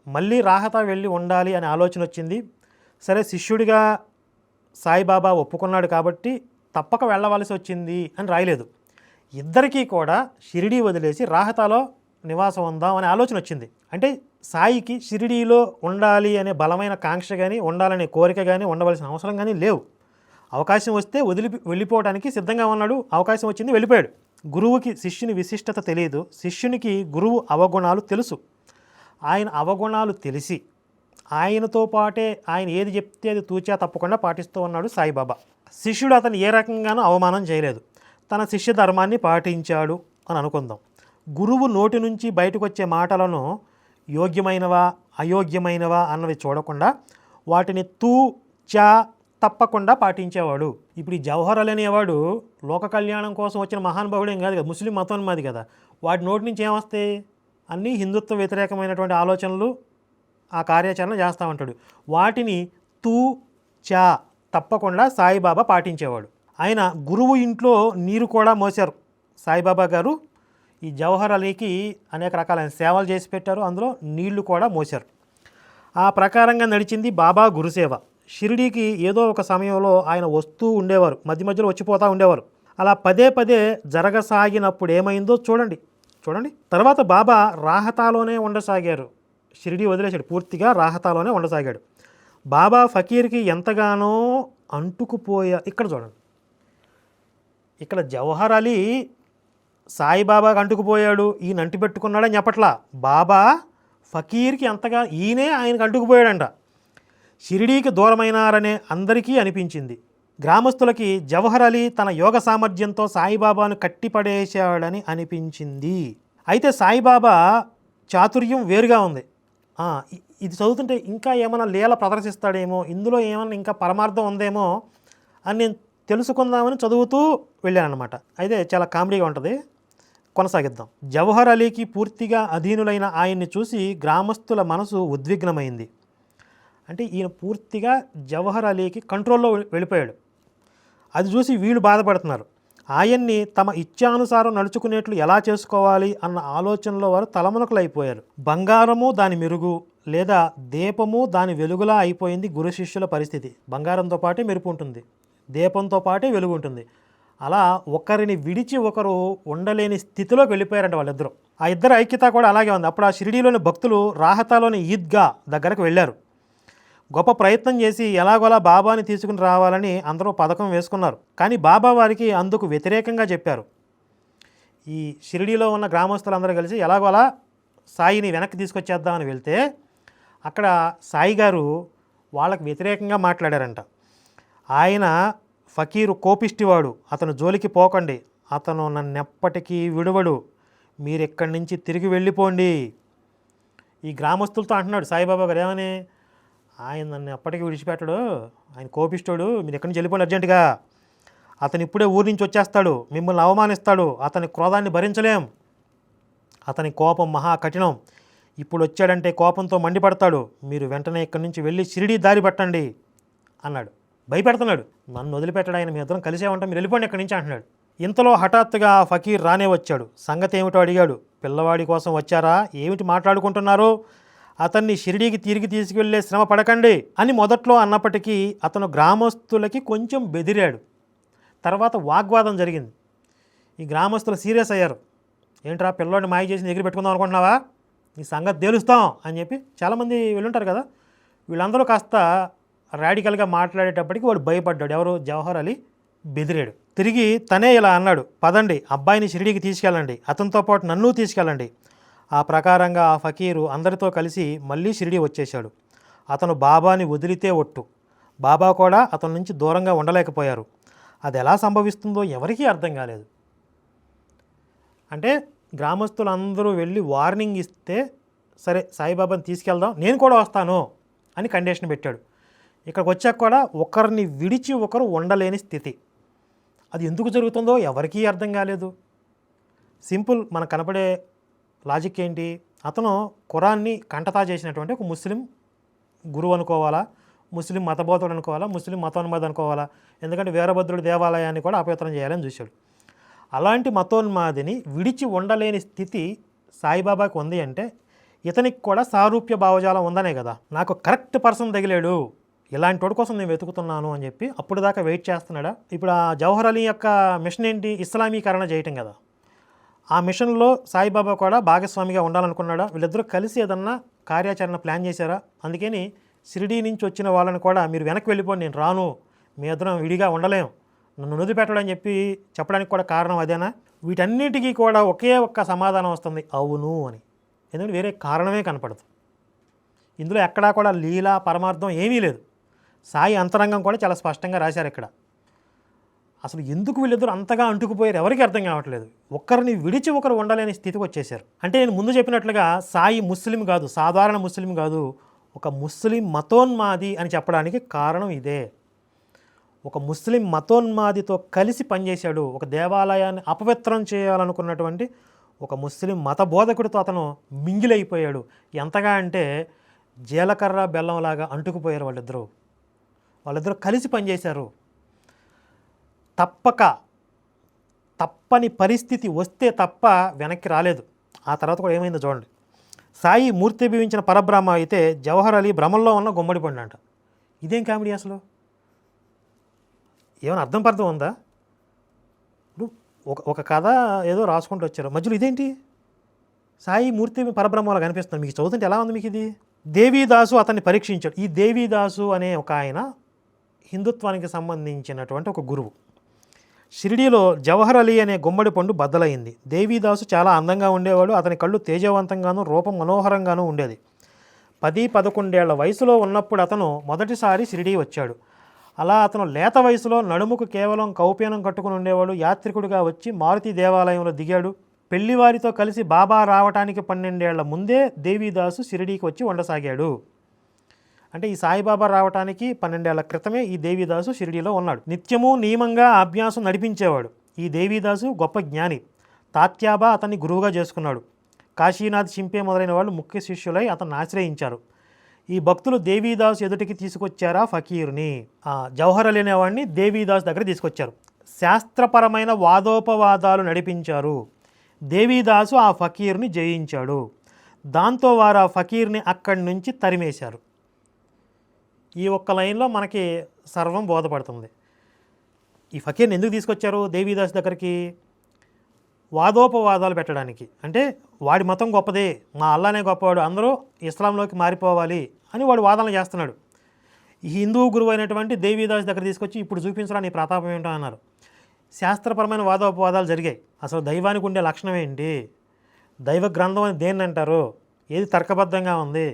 మళ్ళీ రాహతా వెళ్ళి ఉండాలి అనే ఆలోచన వచ్చింది. సరే, శిష్యుడిగా సాయిబాబా ఒప్పుకున్నాడు కాబట్టి తప్పక వెళ్ళవలసి వచ్చింది అని రాయలేదు. ఇద్దరికీ కూడా షిరిడీ వదిలేసి రాహతాలో నివాసం ఉందాం అనే ఆలోచన వచ్చింది. అంటే సాయికి షిరిడీలో ఉండాలి అనే బలమైన కాంక్ష కానీ, ఉండాలనే కోరిక కానీ, ఉండవలసిన అవసరం కానీ లేవు. అవకాశం వస్తే వెళ్ళిపోవడానికి సిద్ధంగా ఉన్నాడు. అవకాశం వచ్చింది, వెళ్ళిపోయాడు. గురువుకి శిష్యుని విశిష్టత తెలియదు, శిష్యునికి గురువు అవగుణాలు తెలుసు. ఆయన అవగుణాలు తెలిసి ఆయనతో పాటే ఆయన ఏది చెప్తే అది తూచా తప్పకుండా పాటిస్తూ ఉన్నాడు సాయిబాబా. శిష్యుడు అతను ఏ రకంగానూ అవమానం చేయలేదు, తన శిష్య ధర్మాన్ని పాటించాడు అని అనుకుందాం. గురువు నోటి నుంచి బయటకు వచ్చే మాటలను యోగ్యమైనవా అయోగ్యమైనవా అన్నవి చూడకుండా వాటిని తూచా తప్పకుండా పాటించేవాడు. ఇప్పుడు ఈ జవహర్ అలీ అనేవాడు లోక కళ్యాణం కోసం వచ్చిన మహానుభావుడేం కాదు కదా, ముస్లిం మతోన్మాది కదా. వాటి నోటి నుంచి ఏమొస్తాయి? అన్నీ హిందుత్వ వ్యతిరేకమైనటువంటి ఆలోచనలు, ఆ కార్యాచరణ చేస్తూ ఉంటాడు. వాటిని తూచా తప్పకుండా సాయిబాబా పాటించేవాడు. ఆయన గురువు ఇంట్లో నీరు కూడా మోశారు సాయిబాబా గారు. ఈ జవహర్ అలీకి అనేక రకాలైన సేవలు చేసి పెట్టారు, అందులో నీళ్లు కూడా మోశారు. ఆ ప్రకారంగా నడిచింది బాబా గురుసేవ. షిరిడీకి ఏదో ఒక సమయంలో ఆయన వస్తూ ఉండేవారు, మధ్య మధ్యలో వచ్చిపోతూ ఉండేవారు. అలా పదే పదే జరగసాగినప్పుడు ఏమైందో చూడండి. తర్వాత బాబా రాహతాలోనే ఉండసాగారు. షిరిడీ వదిలేశాడు, పూర్తిగా రాహతాలోనే ఉండసాగాడు. బాబా ఫకీర్కి ఎంతగానో ఇక్కడ చూడండి, ఇక్కడ జవహర్ అలీ సాయిబాబాకి అంటుకుపోయాడు, ఈయన అంటి పెట్టుకున్నాడని చెప్పట్లా. బాబా ఫకీర్కి ఎంతగా ఈయనే ఆయనకు అంటుకుపోయాడంట. షిరిడీకి దూరమైనారనే అందరికీ అనిపించింది. గ్రామస్తులకి జవహర్ అలీ తన యోగ సామర్థ్యంతో సాయిబాబాను కట్టిపడేశాడని అనిపించింది. అయితే సాయిబాబా చాతుర్యం వేరుగా ఉంది. ఇది చదువుతుంటే ఇంకా ఏమైనా లీల ప్రదర్శిస్తాడేమో, ఇందులో ఏమైనా ఇంకా పరమార్థం ఉందేమో అని నేను తెలుసుకుందామని చదువుతూ వెళ్ళానమాట. అయితే చాలా కామెడీగా ఉంటుంది, కొనసాగిద్దాం. జవహర్ అలీకి పూర్తిగా అధీనులైన ఆయన్ని చూసి గ్రామస్తుల మనసు ఉద్విగ్నమైంది. అంటే ఈయన పూర్తిగా జవహర్ అలీకి కంట్రోల్లో వెళ్ళిపోయాడు. అది చూసి వీళ్ళు బాధపడుతున్నారు. ఆయన్ని తమ ఇచ్ఛానుసారం నడుచుకునేట్లు ఎలా చేసుకోవాలి అన్న ఆలోచనలో వారు తలమునకలు అయిపోయారు. బంగారము దాని మెరుగు లేదా దీపము దాని వెలుగులా అయిపోయింది గురు శిష్యుల పరిస్థితి. బంగారంతో పాటే మెరుపు ఉంటుంది, దీపంతో పాటే వెలుగు ఉంటుంది. అలా ఒకరిని విడిచి ఒకరు ఉండలేని స్థితిలోకి వెళ్ళిపోయారంట వాళ్ళిద్దరూ. ఆ ఇద్దరు ఐక్యత కూడా అలాగే ఉంది. అప్పుడు ఆ షిరిడీలోని భక్తులు రాహతాలోని ఈద్గా దగ్గరకు వెళ్ళారు. గొప్ప ప్రయత్నం చేసి ఎలాగోలా బాబాని తీసుకుని రావాలని అందరూ పథకం వేసుకున్నారు. కానీ బాబా వారికి అందుకు వ్యతిరేకంగా చెప్పారు. ఈ షిరిడీలో ఉన్న గ్రామస్తులందరూ కలిసి ఎలాగోలా సాయిని వెనక్కి తీసుకొచ్చేద్దామని వెళ్తే అక్కడ సాయి గారు వాళ్ళకి వ్యతిరేకంగా మాట్లాడారంట. ఆయన ఫకీరు కోపిష్టివాడు, అతను జోలికి పోకండి, అతను నన్నెప్పటికీ విడువడు, మీరు ఇక్కడి నుంచి తిరిగి వెళ్ళిపోండి. ఈ గ్రామస్తులతో అంటున్నాడు సాయిబాబా గారు ఏమని, ఆయన నన్ను ఎప్పటికీ విడిచిపెట్టడు, ఆయన కోపిష్టుడు, మీరు ఎక్కడి నుంచి వెళ్ళిపోండి అర్జెంటుగా, అతను ఇప్పుడే ఊరి నుంచి వచ్చేస్తాడు, మిమ్మల్ని అవమానిస్తాడు, అతని క్రోధాన్ని భరించలేం, అతని కోపం మహా కఠినం, ఇప్పుడు వచ్చాడంటే కోపంతో మండిపడతాడు, మీరు వెంటనే ఇక్కడి నుంచి వెళ్ళి షిరిడీ దారి పట్టండి అన్నాడు. భయపెడుతున్నాడు, నన్ను వదిలిపెట్టాడు ఆయన, మీ ఇద్దరం కలిసే ఉంటాం, మీరు వెళ్ళిపోండి ఇక్కడి నుంచి అంటున్నాడు. ఇంతలో హఠాత్తుగా ఆ ఫకీర్ రానే వచ్చాడు. సంగతి ఏమిటో అడిగాడు. పిల్లవాడి కోసం వచ్చారా, ఏమిటి మాట్లాడుకుంటున్నారు, అతన్ని షిరిడీకి తిరిగి తీసుకువెళ్ళే శ్రమ పడకండి అని మొదట్లో అన్నప్పటికీ అతను గ్రామస్తులకి కొంచెం బెదిరాడు. తర్వాత వాగ్వాదం జరిగింది. ఈ గ్రామస్తులు సీరియస్ అయ్యారు. ఏంట్రా పిల్లోడిని మాయ చేసి దగ్గర పెట్టుకుందాం అనుకుంటున్నావా, ఈ సంగతి తేలుస్తాం అని చెప్పి చాలామంది వెళ్ళుంటారు కదా. వీళ్ళందరూ కాస్త రాడికల్గా మాట్లాడేటప్పటికి వాడు భయపడ్డాడు. ఎవరు, జవహర్ అలీ బెదిరాడు. తిరిగి తనే ఇలా అన్నాడు, పదండి అబ్బాయిని షిరిడీకి తీసుకెళ్ళండి, అతనితో పాటు నన్ను తీసుకెళ్ళండి. ఆ ప్రకారంగా ఆ ఫకీరు అందరితో కలిసి మళ్ళీ షిరిడీ వచ్చేశాడు. అతను బాబాని వదిలితే ఒట్టు, బాబా కూడా అతని నుంచి దూరంగా ఉండలేకపోయారు. అది ఎలా సంభవిస్తుందో ఎవరికీ అర్థం కాలేదు. అంటే గ్రామస్తులందరూ వెళ్ళి వార్నింగ్ ఇస్తే సరే సాయిబాబాని తీసుకెళ్దాం, నేను కూడా వస్తాను అని కండిషన్ పెట్టాడు. ఇక్కడికి వచ్చాక కూడా ఒకరిని విడిచి ఒకరు ఉండలేని స్థితి. అది ఎందుకు జరుగుతుందో ఎవరికీ అర్థం కాలేదు. సింపుల్ మనకు కనపడే లాజిక్ ఏంటి, అతను ఖురాన్ని కంటతా చేసినటువంటి ఒక ముస్లిం గురువు అనుకోవాలా, ముస్లిం మతబోధుడు అనుకోవాలా, ముస్లిం మతోన్మాది అనుకోవాలా, ఎందుకంటే వీరభద్రుడి దేవాలయాన్ని కూడా అపవిత్రం చేయాలని చూశాడు. అలాంటి మతోన్మాదిని విడిచి ఉండలేని స్థితి సాయిబాబాకి ఉంది అంటే ఇతనికి కూడా సారూప్య భావజాలం ఉందనే కదా. నాకు కరెక్ట్ పర్సన్ తగిలాడు, ఇలాంటి వాడి కోసం నేను వెతుకుతున్నాను అని చెప్పి అప్పుడు దాకా వెయిట్ చేస్తున్నాడా. ఇప్పుడు ఆ జవహర్ అలీ యొక్క మిషన్ ఏంటి, ఇస్లామీకరణ చేయటం కదా. ఆ మిషన్లో సాయిబాబా కూడా భాగస్వామిగా ఉండాలనుకున్నాడా, వీళ్ళిద్దరూ కలిసి ఏదన్నా కార్యాచరణ ప్లాన్ చేశారా. అందుకని షిరిడీ నుంచి వచ్చిన వాళ్ళని కూడా మీరు వెనక్కి వెళ్ళిపోండి, నేను రాను, మీ ఇద్దరం విడిగా ఉండలేం, నన్ను వదిలిపెట్టడని చెప్పి చెప్పడానికి కూడా కారణం అదేనా. వీటన్నిటికీ కూడా ఒకే ఒక్క సమాధానం వస్తుంది, అవును అని. ఎందుకంటే వేరే కారణమే కనపడదు ఇందులో. ఎక్కడా కూడా లీలా పరమార్థం ఏమీ లేదు. సాయి అంతరంగం కూడా చాలా స్పష్టంగా రాశారు ఇక్కడ. అసలు ఎందుకు వీళ్ళిద్దరూ అంతగా అంటుకుపోయారు ఎవరికి అర్థం కావట్లేదు. ఒకరిని విడిచి ఒకరు ఉండలేని స్థితికి వచ్చేసారు. అంటే నేను ముందు చెప్పినట్లుగా సాయి ముస్లిం కాదు, సాధారణ ముస్లిం కాదు, ఒక ముస్లిం మతోన్మాది అని చెప్పడానికి కారణం ఇదే. ఒక ముస్లిం మతోన్మాదితో కలిసి పనిచేశాడు. ఒక దేవాలయాన్ని అపవిత్రం చేయాలనుకున్నటువంటి ఒక ముస్లిం మత బోధకుడితో అతను మింగిలైపోయాడు. ఎంతగా అంటే జీలకర్ర బెల్లంలాగా అంటుకుపోయారు వాళ్ళిద్దరూ కలిసి పనిచేశారు. తప్పని పరిస్థితి వస్తే తప్ప వెనక్కి రాలేదు. ఆ తర్వాత కూడా ఏమైందో చూడండి. సాయి మూర్తి భవించిన పరబ్రహ్మ అయితే జవహర్ అలీ భ్రమంలో ఉన్న గుమ్మడి పండు అంట. ఇదేం కామెడీ అసలు, ఏమైనా అర్థం పర్థం ఉందా. ఇప్పుడు ఒక కథ ఏదో రాసుకుంటూ వచ్చారు, మధ్యలో ఇదేంటి సాయి మూర్తి పరబ్రహ్మలా కనిపిస్తుంది. మీకు చదువుతుంటే ఎలా ఉంది మీకు ఇది. దేవీదాసు అతన్ని పరీక్షించాడు. ఈ దేవీదాసు అనే ఒక ఆయన హిందుత్వానికి సంబంధించినటువంటి ఒక గురువు. షిరిడీలో జవహర్ అలీ అనే గుమ్మడి పండు బద్దలైంది. దేవీదాసు చాలా అందంగా ఉండేవాడు. అతని కళ్ళు తేజవంతంగాను రూపం మనోహరంగానూ ఉండేది. 10-11 ఏళ్ల వయసులో ఉన్నప్పుడు అతను మొదటిసారి షిరిడీ వచ్చాడు. అలా అతను లేత వయసులో నడుముకు కేవలం కౌపీనం కట్టుకుని ఉండేవాడు. యాత్రికుడిగా వచ్చి మారుతి దేవాలయంలో దిగాడు. పెళ్లివారితో కలిసి బాబా రావటానికి 12 ఏళ్ల ముందే దేవీదాసు షిరిడీకి వచ్చి ఉండసాగాడు. అంటే ఈ సాయిబాబా రావటానికి 12 ఏళ్ల క్రితమే ఈ దేవీదాసు షిరిడీలో ఉన్నాడు. నిత్యము నియమంగా అభ్యాసం నడిపించేవాడు. ఈ దేవీదాసు గొప్ప జ్ఞాని. తాత్యాబా అతన్ని గురువుగా చేసుకున్నాడు. కాశీనాథ్ షింపే మొదలైన వాళ్ళు ముఖ్య శిష్యులై అతన్ని ఆశ్రయించారు. ఈ భక్తులు దేవీదాసు ఎదుటికి తీసుకొచ్చారా ఫకీర్ని. జవహర్ అలీ అనేవాడిని దేవీదాస్ దగ్గర తీసుకొచ్చారు. శాస్త్రపరమైన వాదోపవాదాలు నడిపించారు. దేవీదాసు ఆ ఫకీర్ని జయించాడు. దాంతో వారు ఆ ఫకీర్ని అక్కడి నుంచి తరిమేశారు. ఈ ఒక్క లైన్లో మనకి సర్వం బోధపడుతుంది. ఈ ఫకీర్ని ఎందుకు తీసుకొచ్చారు దేవీదాస్ దగ్గరికి, వాదోపవాదాలు పెట్టడానికి. అంటే వాడి మతం గొప్పదే, మా అల్లానే గొప్పవాడు, అందరూ ఇస్లాంలోకి మారిపోవాలి అని వాడు వాదనలు చేస్తున్నాడు. ఈ హిందూ గురువు అయినటువంటి దేవీదాస్ దగ్గర తీసుకొచ్చి ఇప్పుడు చూపించరా నీ ప్రతాపం ఏంటో అన్నారు. శాస్త్రపరమైన వాదోపవాదాలు జరిగాయి. అసలు దైవానికి ఉండే లక్షణం ఏంటి, దైవ గ్రంథం అని దేన్ని అంటారు, ఏది తర్కబద్ధంగా ఉంది,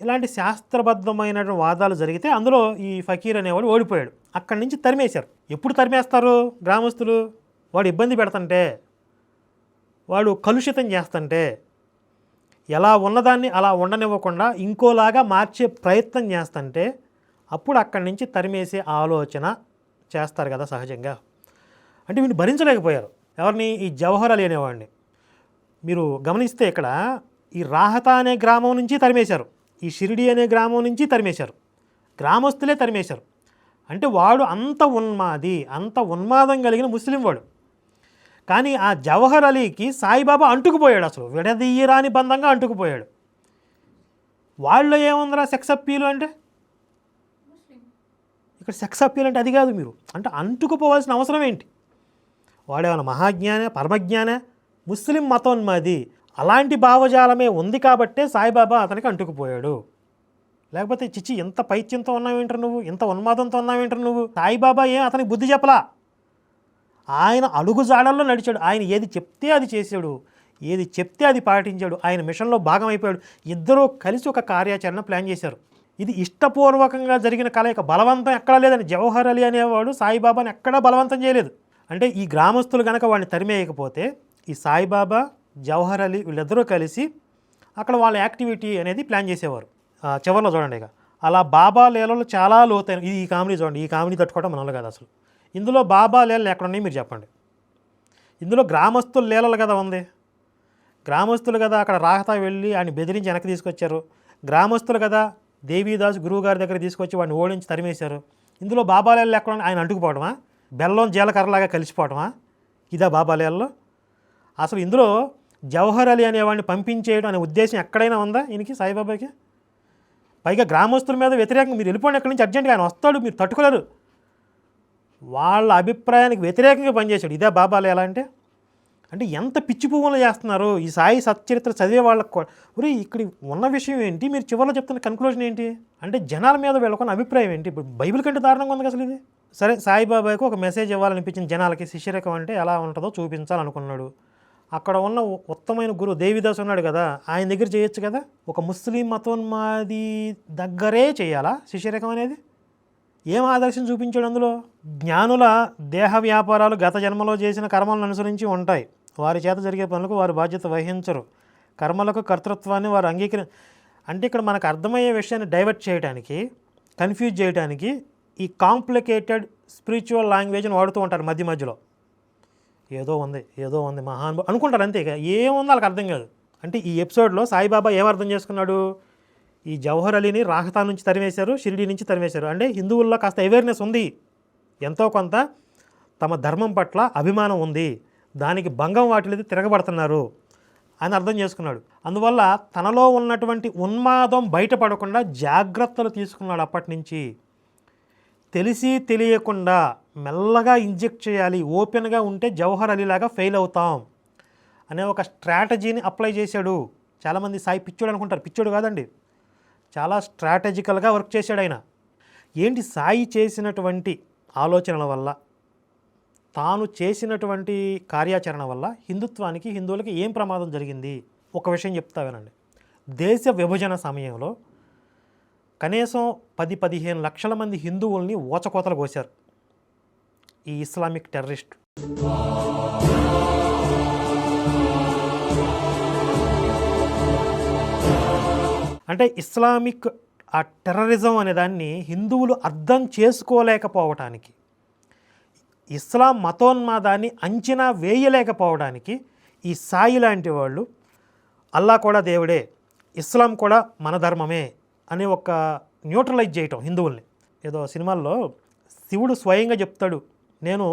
ఇలాంటి శాస్త్రబద్ధమైనటువంటి వాదాలు జరిగితే అందులో ఈ ఫకీర్ అనేవాడు ఓడిపోయాడు. అక్కడి నుంచి తరిమేశారు. ఎప్పుడు తరిమేస్తారు గ్రామస్తులు? వాడు ఇబ్బంది పెడుతుంటే, వాడు కలుషితం చేస్తుంటే, ఎలా ఉన్నదాన్ని అలా ఉండనివ్వకుండా ఇంకోలాగా మార్చే ప్రయత్నం చేస్తుంటే అప్పుడు అక్కడి నుంచి తరిమేసే ఆలోచన చేస్తారు కదా సహజంగా. అంటే వీడిని భరించలేకపోయారు. ఎవరిని? ఈ జవహర్ అలీ అనేవాడిని. మీరు గమనిస్తే ఇక్కడ ఈ రాహత అనే గ్రామం నుంచి తరిమేశారు, ఈ షిరిడి అనే గ్రామం నుంచి తరిమేశారు, గ్రామస్తులే తరిమేశారు. అంటే వాడు అంత ఉన్మాది, అంత ఉన్మాదం కలిగిన ముస్లిం వాడు. కానీ ఆ జవహర్ అలీకి సాయిబాబా అంటుకుపోయాడు, అసలు విడదీయరాని బంధంగా అంటుకుపోయాడు. వాళ్ళు ఏముందిరా సెక్స్ అప్పీలు అంటే? ఇక్కడ సెక్స్ అప్పీల్ అంటే అది కాదు. మీరు అంటే అంటుకుపోవాల్సిన అవసరం ఏంటి? వాడేమైనా మహాజ్ఞానే, పరమజ్ఞానే? ముస్లిం మతోన్మాది. అలాంటి భావజాలమే ఉంది కాబట్టే సాయిబాబా అతనికి అంటుకుపోయాడు. లేకపోతే చిచ్చి ఇంత పైత్యంతో ఉన్నావేంటారు నువ్వు, ఇంత ఉన్మాదంతో ఉన్నావేంటారు నువ్వు? సాయిబాబా ఏం అతనికి బుద్ధి చెప్పలా. ఆయన అడుగు జాడల్లో నడిచాడు. ఆయన ఏది చెప్తే అది చేశాడు, ఏది చెప్తే అది పాటించాడు. ఆయన మిషన్లో భాగం అయిపోయాడు. ఇద్దరూ కలిసి ఒక కార్యాచరణ ప్లాన్ చేశారు. ఇది ఇష్టపూర్వకంగా జరిగిన కలయిక, బలవంతం ఎక్కడా లేదని. జవహర్ అలీ అనేవాడు సాయిబాబాని ఎక్కడా బలవంతం చేయలేదు. అంటే ఈ గ్రామస్తులు కనుక వాడిని తరిమేయకపోతే ఈ సాయిబాబా, జవహర్ అలీ వీళ్ళిద్దరూ కలిసి అక్కడ వాళ్ళ యాక్టివిటీ అనేది ప్లాన్ చేసేవారు. చివరిలో చూడండి, ఇక అలా బాబా లీలలు చాలా లోతైన. ఇది ఈ కామెడీ చూడండి, ఈ కామెడీ తట్టుకోవడం మనలో కాదు అసలు. ఇందులో బాబా లీలలు ఎక్కడున్నాయి మీరు చెప్పండి. ఇందులో గ్రామస్తుల లీలలు కదా ఉంది. గ్రామస్తులు కదా అక్కడ రాహతా వెళ్ళి ఆయన బెదిరించి వెనక్కి తీసుకొచ్చారు. గ్రామస్తులు కదా దేవీదాస్ గురువు గారి దగ్గర తీసుకొచ్చి వాడిని ఓడించి తరిమేశారు. ఇందులో బాబా లీలలు ఎక్కడ? ఆయన అంటుకుపోవడమా? బెల్లం జీలకర్రలాగా కలిసిపోవడమా? ఇదా బాబా లీలలో? అసలు ఇందులో జవహర్ అలీ అనేవాడిని పంపించేయడం అనే ఉద్దేశం ఎక్కడైనా ఉందా ఈయనకి, సాయిబాబాకి? పైగా గ్రామస్తుల మీద వ్యతిరేకంగా మీరు వెళ్ళిపోండి ఎక్కడి నుంచి అర్జెంట్గా, ఆయన వస్తాడు, మీరు తట్టుకోలేరు. వాళ్ళ అభిప్రాయానికి వ్యతిరేకంగా పనిచేశాడు. ఇదే బాబా లీల అంటే? అంటే ఎంత పిచ్చి పువ్వులు చేస్తున్నారు ఈ సాయి సచ్చరిత్ర చదివే వాళ్ళకు కూడా. ఒరే ఇక్కడ ఉన్న విషయం ఏంటి, మీరు చివరిలో చెప్తున్న కన్క్లూజన్ ఏంటి అంటే జనాల మీద వీళ్ళకున్న అభిప్రాయం ఏంటి? ఇప్పుడు బైబిల్ కంటే దారుణంగా ఉంది అసలు ఇది. సరే, సాయిబాబాకి ఒక మెసేజ్ ఇవ్వాలనిపించిన జనాలకి, శిష్యరకం అంటే ఎలా ఉంటుందో చూపించాలనుకున్నాడు. అక్కడ ఉన్న ఉత్తమైన గురువు దేవిదాస్ ఉన్నాడు కదా, ఆయన దగ్గర చేయొచ్చు కదా. ఒక ముస్లిం మతోన్మాది దగ్గరే చేయాలా శిష్యరకం అనేది? ఏం ఆదర్శం చూపించాడు అందులో? జ్ఞానుల దేహ వ్యాపారాలు గత జన్మలో చేసిన కర్మలను అనుసరించి ఉంటాయి. వారి చేత జరిగే పనులకు వారు బాధ్యత వహించరు. కర్మలకు కర్తృత్వాన్ని వారు అంటే ఇక్కడ మనకు అర్థమయ్యే విషయాన్ని డైవర్ట్ చేయడానికి, కన్ఫ్యూజ్ చేయడానికి ఈ కాంప్లికేటెడ్ స్పిరిచువల్ లాంగ్వేజ్ని వాడుతూ ఉంటారు మధ్య మధ్యలో. ఏదో ఉంది మహానుభావు అనుకుంటారు, అంతే. ఇక ఏముందో వాళ్ళకి అర్థం కాదు. అంటే ఈ ఎపిసోడ్లో సాయిబాబా ఏమర్థం చేసుకున్నాడు? ఈ జవహర్ అలీని రాహతా నుంచి తరిమేశారు, షిరిడి నుంచి తరిమేశారు. అంటే హిందువుల్లో కాస్త అవేర్నెస్ ఉంది, ఎంతో కొంత తమ ధర్మం పట్ల అభిమానం ఉంది, దానికి భంగం వాటిల్లది తిరగబడుతున్నారు అని అర్థం చేసుకున్నాడు. అందువల్ల తనలో ఉన్నటువంటి ఉన్మాదం బయటపడకుండా జాగ్రత్తలు తీసుకున్నాడు. అప్పటి నుంచి తెలిసి తెలియకుండా మెల్లగా ఇంజెక్ట్ చేయాలి, ఓపెన్గా ఉంటే జవహర్ అలీలాగా ఫెయిల్ అవుతాం అనే ఒక స్ట్రాటజీని అప్లై చేశాడు. చాలామంది సాయి పిచ్చోడు అనుకుంటారు, పిచ్చోడు కాదండి, చాలా స్ట్రాటజికల్గా వర్క్ చేశాడు ఆయన. ఏంటి సాయి చేసినటువంటి ఆలోచనల వల్ల, తాను చేసినటువంటి కార్యాచరణ వల్ల హిందుత్వానికి, హిందువులకి ఏం ప్రమాదం జరిగింది? ఒక విషయం చెప్తావేనండి. దేశ విభజన సమయంలో కనీసం 10-15 లక్షల మంది హిందువుల్ని ఊచకోతలు కోశారు ఈ ఇస్లామిక్ టెర్రరిస్ట్. అంటే ఇస్లామిక్ ఆ టెర్రరిజం అనే దాన్ని హిందువులు అర్థం చేసుకోలేకపోవటానికి, ఇస్లాం మతోన్మాదాన్ని అంచనా వేయలేకపోవడానికి ఈ సాయి లాంటి వాళ్ళు అల్లా కూడా దేవుడే, ఇస్లాం కూడా మన ధర్మమే అని ఒక న్యూట్రలైజ్ చేయటం హిందువుల్ని. ఏదో సినిమాల్లో శివుడు స్వయంగా చెప్తాడు, నేను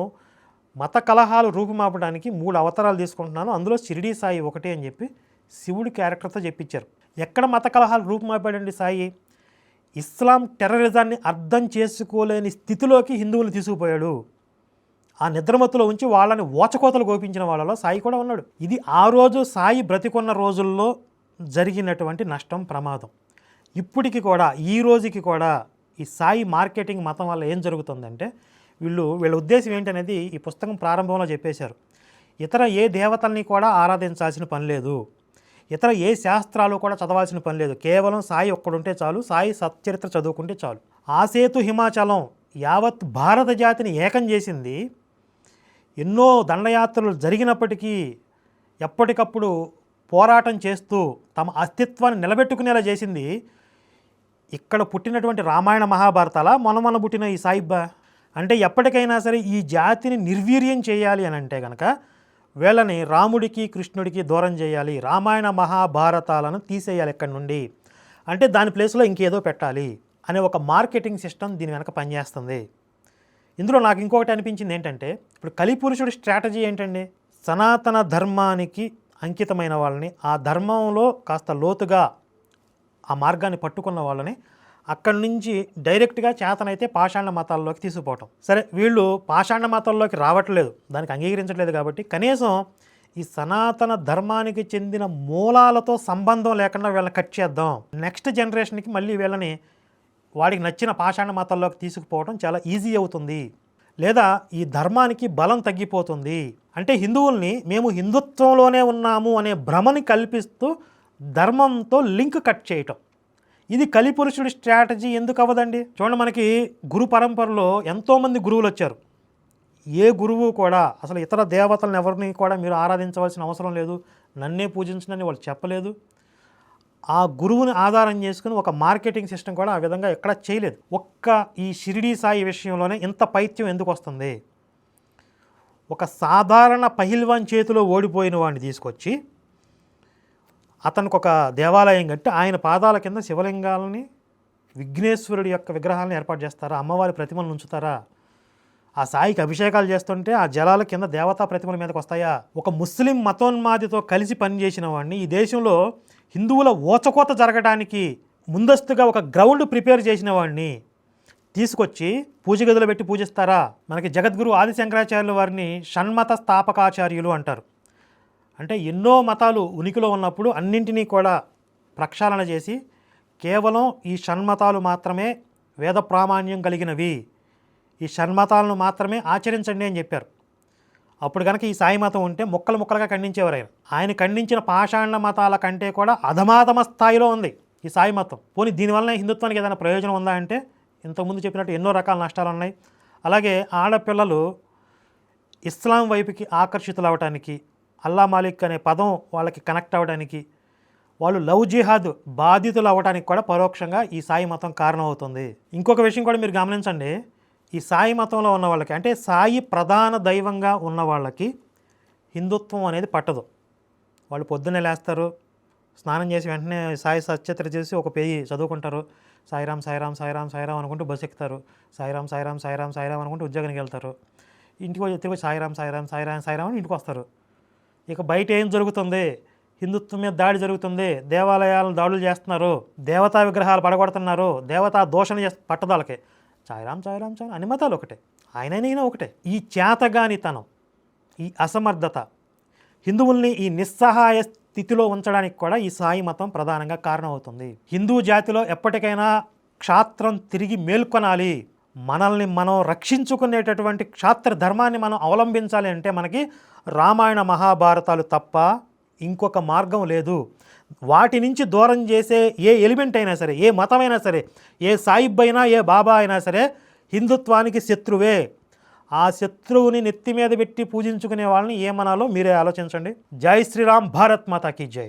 మత కలహాలు రూపుమాపడానికి 3 అవతారాలు తీసుకుంటున్నాను, అందులో షిరిడీ సాయి ఒకటే అని చెప్పి శివుడి క్యారెక్టర్తో చెప్పించారు. ఎక్కడ మత కలహాలు రూపుమాపాడండి సాయి? ఇస్లాం టెర్రరిజాన్ని అర్థం చేసుకోలేని స్థితిలోకి హిందువులు తీసుకుపోయాడు. ఆ నిద్రమత్తులో ఉంచి వాళ్ళని ఓచకోతలు గోపించిన వాళ్ళలో సాయి కూడా ఉన్నాడు. ఇది ఆ రోజు సాయి బ్రతికున్న రోజుల్లో జరిగినటువంటి నష్టం, ప్రమాదం. ఇప్పటికి కూడా, ఈ రోజుకి కూడా ఈ సాయి మార్కెటింగ్ మతం వల్ల ఏం జరుగుతుందంటే, వీళ్ళ ఉద్దేశం ఏంటనేది ఈ పుస్తకం ప్రారంభంలో చెప్పేశారు. ఇతర ఏ దేవతల్ని కూడా ఆరాధించాల్సిన పని లేదు, ఇతర ఏ శాస్త్రాలు కూడా చదవాల్సిన పని లేదు. కేవలం సాయి ఒక్కడుంటే చాలు, సాయి సచ్చరిత్ర చదువుకుంటే చాలు. ఆసేతు హిమాచలం యావత్ భారత జాతిని ఏకం చేసింది. ఎన్నో దండయాత్రలు జరిగినప్పటికీ ఎప్పటికప్పుడు పోరాటం చేస్తూ తమ అస్తిత్వాన్ని నిలబెట్టుకునేలా చేసింది ఇక్కడ పుట్టినటువంటి రామాయణ మహాభారతాల మొన్న పుట్టిన ఈ సాయిబా. అంటే ఎప్పటికైనా సరే ఈ జాతిని నిర్వీర్యం చేయాలి అని అంటే కనుక వీళ్ళని రాముడికి కృష్ణుడికి దూరం చేయాలి, రామాయణ మహాభారతాలను తీసేయాలి ఇక్కడి నుండి, అంటే దాని ప్లేస్లో ఇంకేదో పెట్టాలి అనే ఒక మార్కెటింగ్ సిస్టమ్ దీని వెనక పనిచేస్తుంది. ఇందులో నాకు ఇంకొకటి అనిపించింది ఏంటంటే, ఇప్పుడు కలిపురుషుడి స్ట్రాటజీ ఏంటండి, సనాతన ధర్మానికి అంకితమైన వాళ్ళని, ఆ ధర్మంలో కాస్త లోతుగా ఆ మార్గాన్ని పట్టుకున్న వాళ్ళని అక్కడి నుంచి డైరెక్ట్గా చేతనైతే పాషాణ మతాల్లోకి తీసుకుపోవటం. సరే, వీళ్ళు పాషాణ మతాల్లోకి రావట్లేదు, దానికి అంగీకరించట్లేదు కాబట్టి కనీసం ఈ సనాతన ధర్మానికి చెందిన మూలాలతో సంబంధం లేకుండా వీళ్ళని కట్ చేద్దాం, నెక్స్ట్ జనరేషన్కి మళ్ళీ వీళ్ళని వాడికి నచ్చిన పాషాణ మతాల్లోకి తీసుకుపోవడం చాలా ఈజీ అవుతుంది, లేదా ఈ ధర్మానికి బలం తగ్గిపోతుంది. అంటే హిందువుల్ని మేము హిందుత్వంలోనే ఉన్నాము అనే భ్రమని కల్పిస్తూ ధర్మంతో లింక్ కట్ చేయటం, ఇది కలిపురుషుడి స్ట్రాటజీ ఎందుకు అవ్వదండి? చూడండి, మనకి గురు పరంపరలో ఎంతోమంది గురువులు వచ్చారు. ఏ గురువు కూడా అసలు ఇతర దేవతలను ఎవరిని కూడా మీరు ఆరాధించవలసిన అవసరం లేదు, నన్నే పూజించనని వాళ్ళు చెప్పలేదు. ఆ గురువుని ఆధారం చేసుకుని ఒక మార్కెటింగ్ సిస్టమ్ కూడా ఆ విధంగా ఎక్కడ చేయలేదు. ఒక్క ఈ షిరిడీ సాయి విషయంలోనే ఇంత పైత్యం ఎందుకు వస్తుంది? ఒక సాధారణ పహిల్వాన్ చేతిలో ఓడిపోయిన వాడిని తీసుకొచ్చి అతనికి ఒక దేవాలయం కట్టి ఆయన పాదాల కింద శివలింగాలని, విఘ్నేశ్వరుడి యొక్క విగ్రహాలను ఏర్పాటు చేస్తారా? అమ్మవారి ప్రతిమలను ఉంచుతారా? ఆ సాయికి అభిషేకాలు చేస్తుంటే ఆ జలాల కింద దేవతా ప్రతిమల మీదకి వస్తాయా? ఒక ముస్లిం మతోన్మాదితో కలిసి పనిచేసిన వాడిని, ఈ దేశంలో హిందువుల ఓచకోత జరగడానికి ముందస్తుగా ఒక గ్రౌండ్ ప్రిపేర్ చేసిన వాడిని తీసుకొచ్చి పూజ గదులు పెట్టి పూజిస్తారా? మనకి జగద్గురు ఆదిశంకరాచార్యుల వారిని షణ్మత స్థాపకాచార్యులు అంటారు. అంటే ఎన్నో మతాలు ఉనికిలో ఉన్నప్పుడు అన్నింటినీ కూడా ప్రక్షాళన చేసి కేవలం ఈ షణ్మతాలు మాత్రమే వేద ప్రామాణ్యం కలిగినవి, ఈ షణ్మతాలను మాత్రమే ఆచరించండి అని చెప్పారు. అప్పుడు కనుక ఈ సాయి మతం ఉంటే ముక్కలు ముక్కలుగా ఖండించేవారు. ఆయన ఖండించిన పాషాణ మతాల కంటే కూడా అధమాధమ స్థాయిలో ఉంది ఈ సాయి మతం. పోనీ దీనివల్ల హిందుత్వానికి ఏదైనా ప్రయోజనం ఉందా అంటే, ఇంతకుముందు చెప్పినట్టు ఎన్నో రకాల నష్టాలు ఉన్నాయి. అలాగే ఆడపిల్లలు ఇస్లాం వైపుకి ఆకర్షితులు అవడానికి, అల్లా మాలిక్ అనే పదం వాళ్ళకి కనెక్ట్ అవ్వడానికి, వాళ్ళు లవ్ జిహాద్ బాధితులు అవ్వడానికి కూడా పరోక్షంగా ఈ సాయి మతం కారణం అవుతుంది. ఇంకొక విషయం కూడా మీరు గమనించండి, ఈ సాయి మతంలో ఉన్న వాళ్ళకి, అంటే సాయి ప్రధాన దైవంగా ఉన్న వాళ్ళకి హిందుత్వం అనేది పట్టదు. వాళ్ళు పొద్దున్నే లేస్తారు, స్నానం చేసి వెంటనే సాయి సచ్చరిత్ర చేసి ఒక పేజీ చదువుకుంటారు, సాయిరామ్ సాయిరామ్ సాయిరామ్ సాయిరామ్ అనుకుంటూ బస్సు ఎక్కుతారు, సాయిరామ్ సాయిరామ్ సాయిరామ్ సాయిరామ్ అనుకుంటూ ఉద్యోగానికి వెళ్తారు, ఇంటికి తిరిగి సాయిరామ్ సాయిరామ్ సాయిరామ్ సాయిరామ్ అని ఇంటికి వస్తారు. ఇక బయట ఏం జరుగుతుంది? హిందుత్వం మీద దాడి జరుగుతుంది, దేవాలయాలను దాడులు చేస్తున్నారు, దేవతా విగ్రహాలు పడగొడుతున్నారు, దేవతా దోషణ పట్టదాలకే సాయిరామ్ సాయిరామ్ సాయిరామ్ అన్ని మతాలు ఒకటే, ఆయనైనా ఒకటే. ఈ చేతగానితనం, ఈ అసమర్థత హిందువుల్ని ఈ నిస్సహాయ స్థితిలో ఉంచడానికి కూడా ఈ సాయి మతం ప్రధానంగా కారణమవుతుంది. హిందూ జాతిలో ఎప్పటికైనా క్షాత్రం తిరిగి మేల్కొనాలి, మనల్ని మనం రక్షించుకునేటటువంటి క్షాత్ర ధర్మాన్ని మనం అవలంబించాలి అంటే మనకి రామాయణ మహాభారతాలు తప్ప ఇంకొక మార్గం లేదు. వాటి నుంచి దూరం చేసే ఏ ఎలిమెంట్ అయినా సరే, ఏ మతమైనా సరే, ఏ సాయిబ్ అయినా, ఏ బాబా అయినా సరే హిందుత్వానికి శత్రువే. ఆ శత్రువుని నెత్తి మీద పెట్టి పూజించుకునే వాళ్ళని ఏమనాలో మీరే ఆలోచించండి. జై శ్రీరామ్, భారత్ మాతా కీ జై.